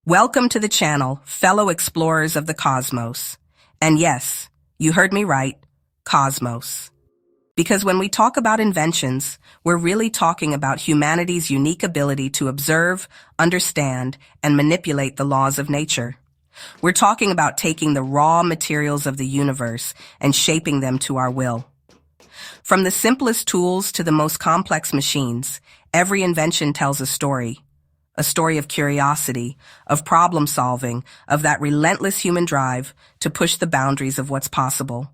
Welcome to the channel, fellow explorers of the cosmos. And yes, you heard me right, cosmos. Because when we talk about inventions, we're really talking about humanity's unique ability to observe, understand, and manipulate the laws of nature. We're talking about taking the raw materials of the universe and shaping them to our will. From the simplest tools to the most complex machines, every invention tells a story of curiosity, of problem solving, of that relentless human drive to push the boundaries of what's possible.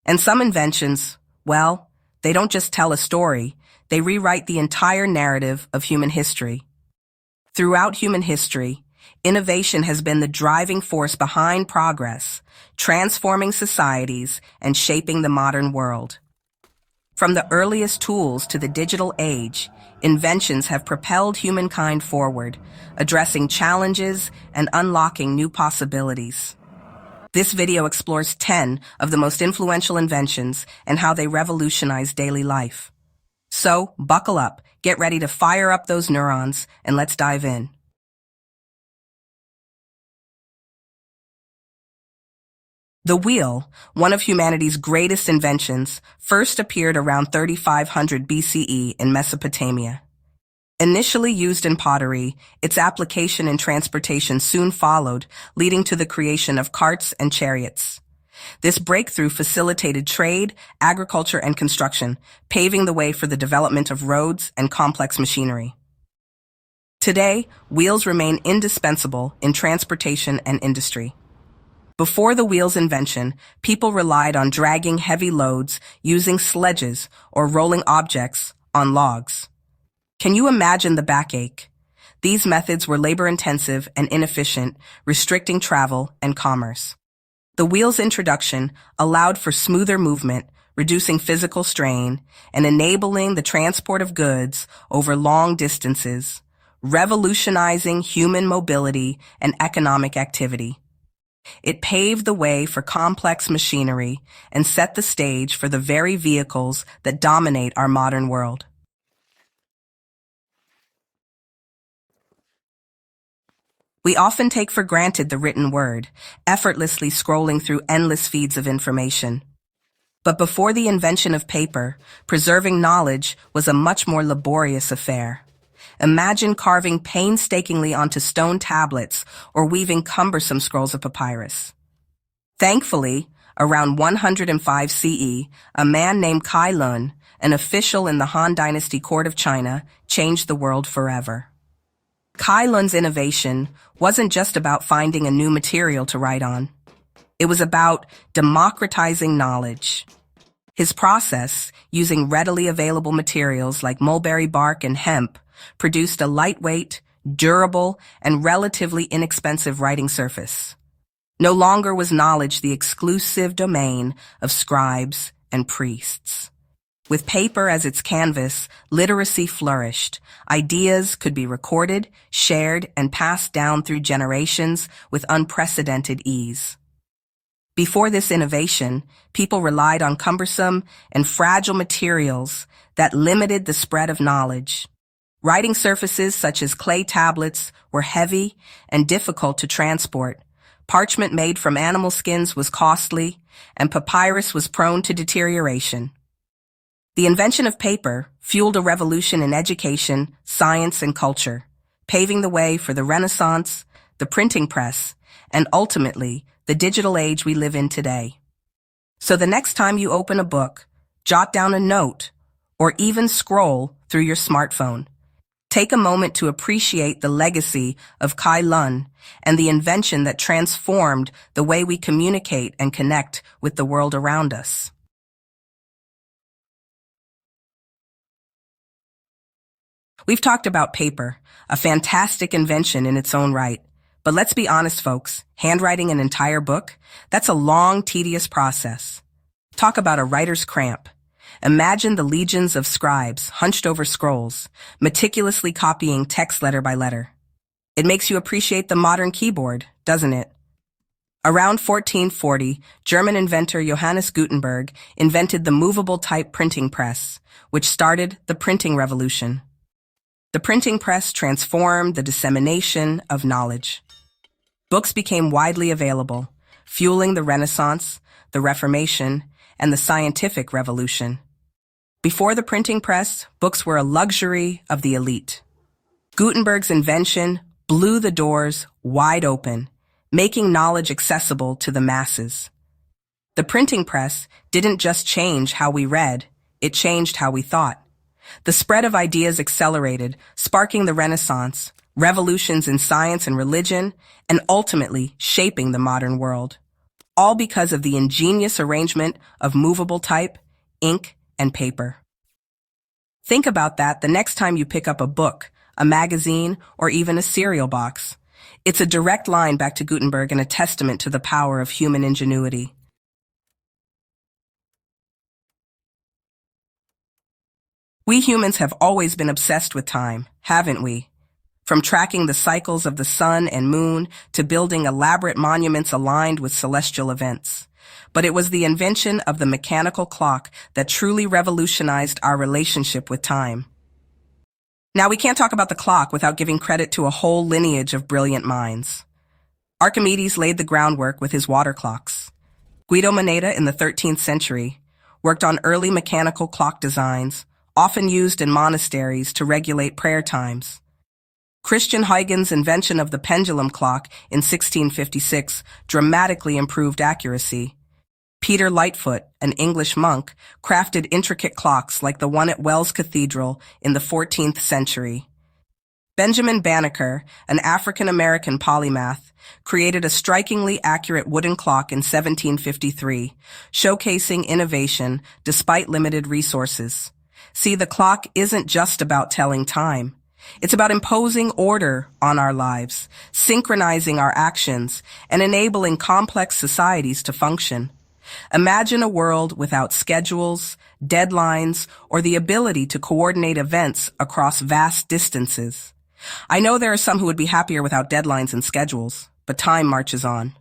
And some inventions, well, they don't just tell a story, they rewrite the entire narrative of human history. Throughout human history, innovation has been the driving force behind progress, transforming societies and shaping the modern world. From the earliest tools to the digital age, inventions have propelled humankind forward, addressing challenges and unlocking new possibilities. This video explores 10 of the most influential inventions and how they revolutionize daily life. So, buckle up, get ready to fire up those neurons, and let's dive in. The wheel, one of humanity's greatest inventions, first appeared around 3500 BCE in Mesopotamia. Initially used in pottery, its application in transportation soon followed, leading to the creation of carts and chariots. This breakthrough facilitated trade, agriculture, and construction, paving the way for the development of roads and complex machinery. Today, wheels remain indispensable in transportation and industry. Before the wheel's invention, people relied on dragging heavy loads using sledges or rolling objects on logs. Can you imagine the backache? These methods were labor-intensive and inefficient, restricting travel and commerce. The wheel's introduction allowed for smoother movement, reducing physical strain, and enabling the transport of goods over long distances, revolutionizing human mobility and economic activity. It paved the way for complex machinery and set the stage for the very vehicles that dominate our modern world. We often take for granted the written word, effortlessly scrolling through endless feeds of information. But before the invention of paper, preserving knowledge was a much more laborious affair. Imagine carving painstakingly onto stone tablets or weaving cumbersome scrolls of papyrus. Thankfully, around 105 CE, a man named Cai Lun, an official in the Han Dynasty court of China, changed the world forever. Cai Lun's innovation wasn't just about finding a new material to write on. It was about democratizing knowledge. His process, using readily available materials like mulberry bark and hemp, produced a lightweight, durable, and relatively inexpensive writing surface. No longer was knowledge the exclusive domain of scribes and priests. With paper as its canvas, literacy flourished. Ideas could be recorded, shared, and passed down through generations with unprecedented ease. Before this innovation, people relied on cumbersome and fragile materials that limited the spread of knowledge. Writing surfaces such as clay tablets were heavy and difficult to transport. Parchment made from animal skins was costly, and papyrus was prone to deterioration. The invention of paper fueled a revolution in education, science, and culture, paving the way for the Renaissance, the printing press, and ultimately, the digital age we live in today. So the next time you open a book, jot down a note, or even scroll through your smartphone, take a moment to appreciate the legacy of Cai Lun and the invention that transformed the way we communicate and connect with the world around us. We've talked about paper, a fantastic invention in its own right. But let's be honest, folks, handwriting an entire book, that's a long, tedious process. Talk about a writer's cramp. Imagine the legions of scribes hunched over scrolls, meticulously copying text letter by letter. It makes you appreciate the modern keyboard, doesn't it? Around 1440, German inventor Johannes Gutenberg invented the movable type printing press, which started the printing revolution. The printing press transformed the dissemination of knowledge. Books became widely available, fueling the Renaissance, the Reformation, and the scientific revolution. Before the printing press, books were a luxury of the elite. Gutenberg's invention blew the doors wide open, making knowledge accessible to the masses. The printing press didn't just change how we read, it changed how we thought. The spread of ideas accelerated, sparking the Renaissance, revolutions in science and religion, and ultimately shaping the modern world. All because of the ingenious arrangement of movable type, ink, and paper. Think about that the next time you pick up a book, a magazine, or even a cereal box. It's a direct line back to Gutenberg and a testament to the power of human ingenuity. We humans have always been obsessed with time, haven't we? From tracking the cycles of the sun and moon to building elaborate monuments aligned with celestial events. But it was the invention of the mechanical clock that truly revolutionized our relationship with time. Now, we can't talk about the clock without giving credit to a whole lineage of brilliant minds. Archimedes laid the groundwork with his water clocks. Guido Moneta in the 13th century worked on early mechanical clock designs, often used in monasteries to regulate prayer times. Christian Huygens' invention of the pendulum clock in 1656 dramatically improved accuracy. Peter Lightfoot, an English monk, crafted intricate clocks like the one at Wells Cathedral in the 14th century. Benjamin Banneker, an African-American polymath, created a strikingly accurate wooden clock in 1753, showcasing innovation despite limited resources. See, the clock isn't just about telling time. It's about imposing order on our lives, synchronizing our actions, and enabling complex societies to function. Imagine a world without schedules, deadlines, or the ability to coordinate events across vast distances. I know there are some who would be happier without deadlines and schedules, but time marches on.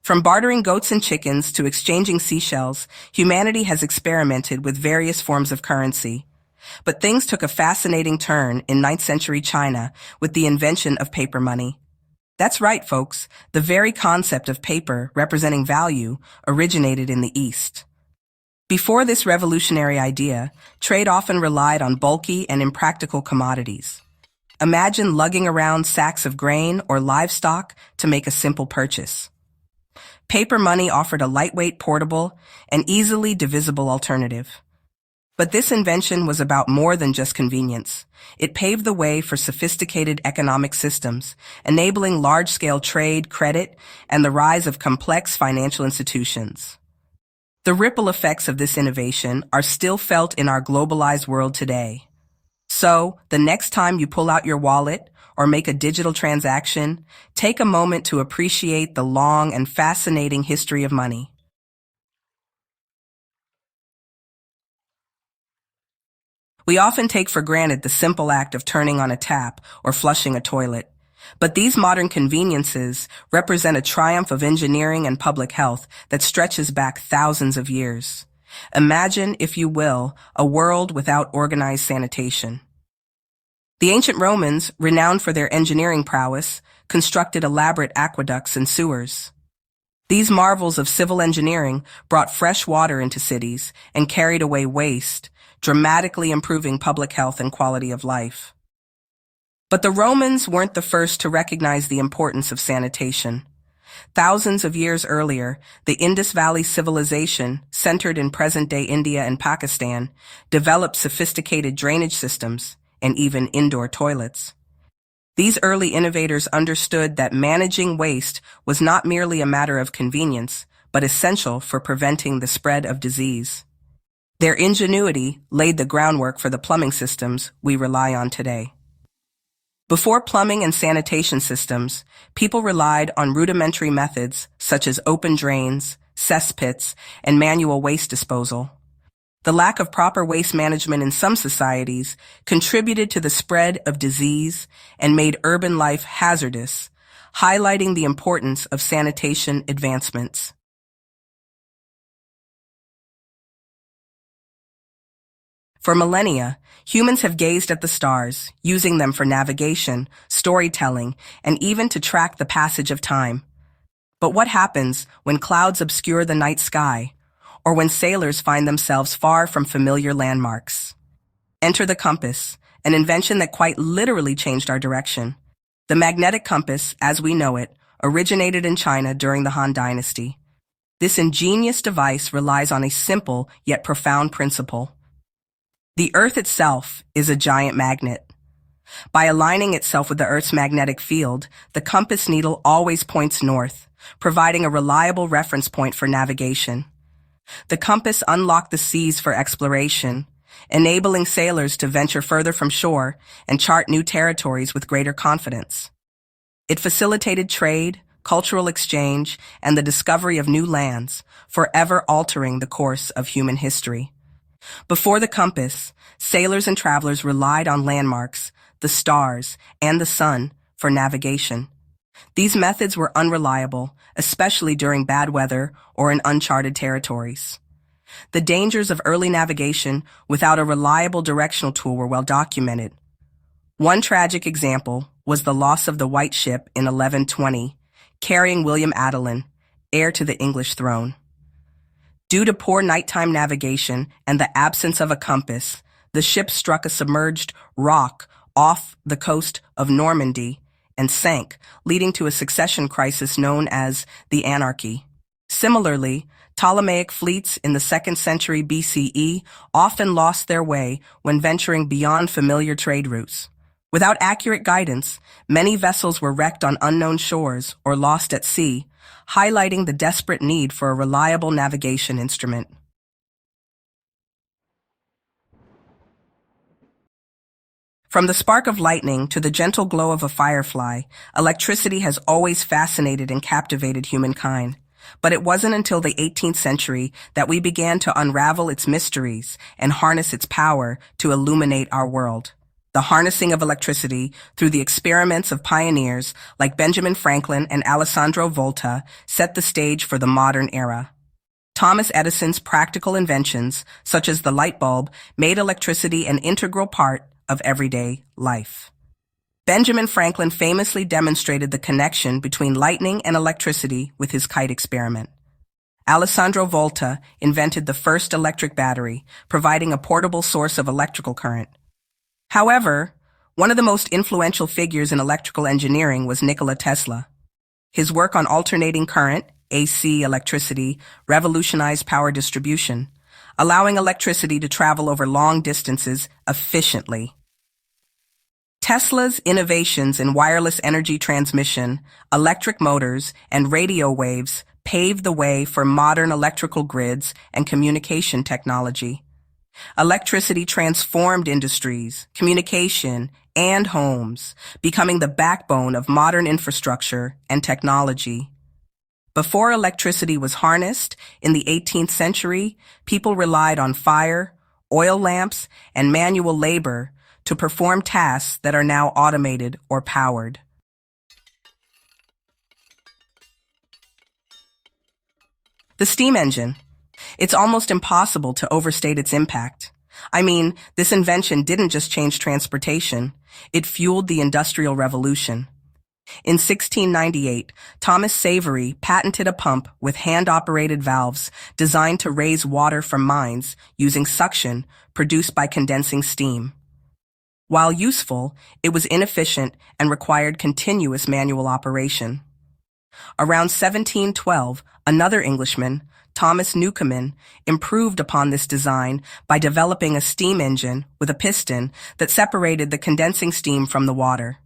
From bartering goats and chickens to exchanging seashells, humanity has experimented with various forms of currency. But things took a fascinating turn in 9th century China with the invention of paper money. That's right, folks. The very concept of paper representing value originated in the East. Before this revolutionary idea, trade often relied on bulky and impractical commodities. Imagine lugging around sacks of grain or livestock to make a simple purchase. Paper money offered a lightweight, portable, and easily divisible alternative. But this invention was about more than just convenience. It paved the way for sophisticated economic systems, enabling large-scale trade, credit, and the rise of complex financial institutions. The ripple effects of this innovation are still felt in our globalized world today. So, the next time you pull out your wallet or make a digital transaction, take a moment to appreciate the long and fascinating history of money. We often take for granted the simple act of turning on a tap or flushing a toilet. But these modern conveniences represent a triumph of engineering and public health that stretches back thousands of years. Imagine, if you will, a world without organized sanitation. The ancient Romans, renowned for their engineering prowess, constructed elaborate aqueducts and sewers. These marvels of civil engineering brought fresh water into cities and carried away waste, dramatically improving public health and quality of life. But the Romans weren't the first to recognize the importance of sanitation. Thousands of years earlier, the Indus Valley civilization, centered in present-day India and Pakistan, developed sophisticated drainage systems and even indoor toilets. These early innovators understood that managing waste was not merely a matter of convenience, but essential for preventing the spread of disease. Their ingenuity laid the groundwork for the plumbing systems we rely on today. Before plumbing and sanitation systems, people relied on rudimentary methods such as open drains, cesspits, and manual waste disposal. The lack of proper waste management in some societies contributed to the spread of disease and made urban life hazardous, highlighting the importance of sanitation advancements. For millennia, humans have gazed at the stars, using them for navigation, storytelling, and even to track the passage of time. But what happens when clouds obscure the night sky, or when sailors find themselves far from familiar landmarks? Enter the compass, an invention that quite literally changed our direction. The magnetic compass, as we know it, originated in China during the Han Dynasty. This ingenious device relies on a simple yet profound principle. The Earth itself is a giant magnet. By aligning itself with the Earth's magnetic field, the compass needle always points north, providing a reliable reference point for navigation. The compass unlocked the seas for exploration, enabling sailors to venture further from shore and chart new territories with greater confidence. It facilitated trade, cultural exchange, and the discovery of new lands, forever altering the course of human history. Before the compass, sailors and travelers relied on landmarks, the stars, and the sun for navigation. These methods were unreliable, especially during bad weather or in uncharted territories. The dangers of early navigation without a reliable directional tool were well documented. One tragic example was the loss of the White Ship in 1120, carrying William Adelin, heir to the English throne. Due to poor nighttime navigation and the absence of a compass, the ship struck a submerged rock off the coast of Normandy and sank, leading to a succession crisis known as the Anarchy. Similarly, Ptolemaic fleets in the 2nd century BCE often lost their way when venturing beyond familiar trade routes. Without accurate guidance, many vessels were wrecked on unknown shores or lost at sea, highlighting the desperate need for a reliable navigation instrument. From the spark of lightning to the gentle glow of a firefly, electricity has always fascinated and captivated humankind. But it wasn't until the 18th century that we began to unravel its mysteries and harness its power to illuminate our world. The harnessing of electricity through the experiments of pioneers like Benjamin Franklin and Alessandro Volta set the stage for the modern era. Thomas Edison's practical inventions, such as the light bulb, made electricity an integral part of everyday life. Benjamin Franklin famously demonstrated the connection between lightning and electricity with his kite experiment. Alessandro Volta invented the first electric battery, providing a portable source of electrical current. However, one of the most influential figures in electrical engineering was Nikola Tesla. His work on alternating current, AC electricity, revolutionized power distribution, allowing electricity to travel over long distances efficiently. Tesla's innovations in wireless energy transmission, electric motors, and radio waves paved the way for modern electrical grids and communication technology. Electricity transformed industries, communication, and homes, becoming the backbone of modern infrastructure and technology. Before electricity was harnessed, in the 18th century, people relied on fire, oil lamps, and manual labor to perform tasks that are now automated or powered. The steam engine. It's almost impossible to overstate its impact. I mean, this invention didn't just change transportation, it fueled the Industrial Revolution. In 1698, Thomas Savery patented a pump with hand-operated valves designed to raise water from mines using suction produced by condensing steam. While useful, it was inefficient and required continuous manual operation. Around 1712, another Englishman, Thomas Newcomen, improved upon this design by developing a steam engine with a piston that separated the condensing steam from the water.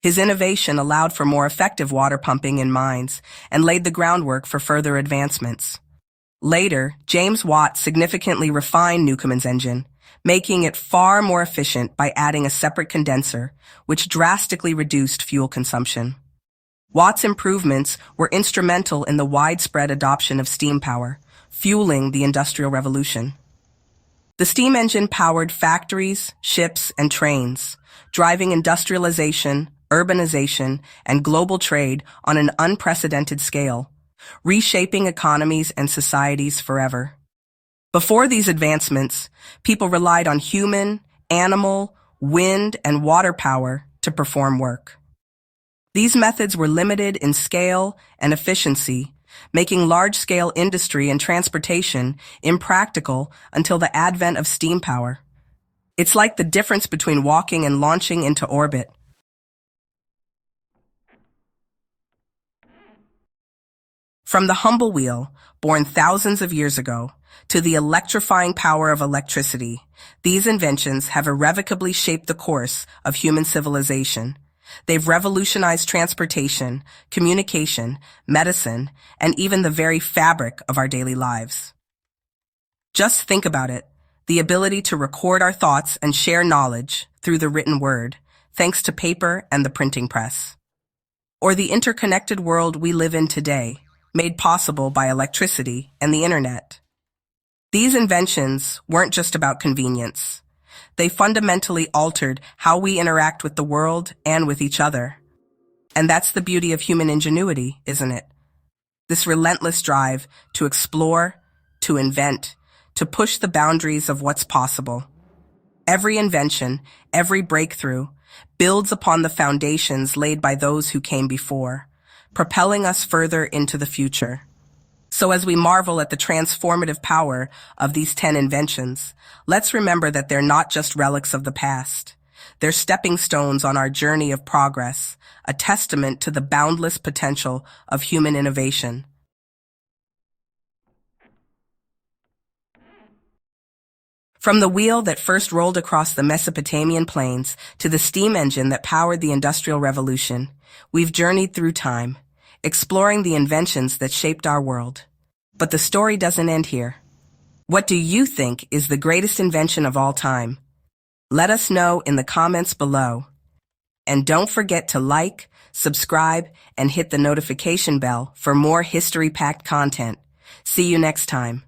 His innovation allowed for more effective water pumping in mines and laid the groundwork for further advancements. Later, James Watt significantly refined Newcomen's engine, making it far more efficient by adding a separate condenser, which drastically reduced fuel consumption. Watt's improvements were instrumental in the widespread adoption of steam power, fueling the Industrial Revolution. The steam engine powered factories, ships, and trains, driving industrialization, urbanization, and global trade on an unprecedented scale, reshaping economies and societies forever. Before these advancements, people relied on human, animal, wind, and water power to perform work. These methods were limited in scale and efficiency, making large-scale industry and transportation impractical until the advent of steam power. It's like the difference between walking and launching into orbit. From the humble wheel, born thousands of years ago, to the electrifying power of electricity, these inventions have irrevocably shaped the course of human civilization. They've revolutionized transportation, communication, medicine, and even the very fabric of our daily lives. Just think about it, the ability to record our thoughts and share knowledge through the written word, thanks to paper and the printing press. Or the interconnected world we live in today, made possible by electricity and the internet. These inventions weren't just about convenience. They fundamentally altered how we interact with the world and with each other. And that's the beauty of human ingenuity, isn't it? This relentless drive to explore, to invent, to push the boundaries of what's possible. Every invention, every breakthrough, builds upon the foundations laid by those who came before, propelling us further into the future. So as we marvel at the transformative power of these 10 inventions, let's remember that they're not just relics of the past. They're stepping stones on our journey of progress, a testament to the boundless potential of human innovation. From the wheel that first rolled across the Mesopotamian plains to the steam engine that powered the Industrial Revolution, we've journeyed through time, exploring the inventions that shaped our world. But the story doesn't end here. What do you think is the greatest invention of all time? Let us know in the comments below. And don't forget to like, subscribe, and hit the notification bell for more history-packed content. See you next time.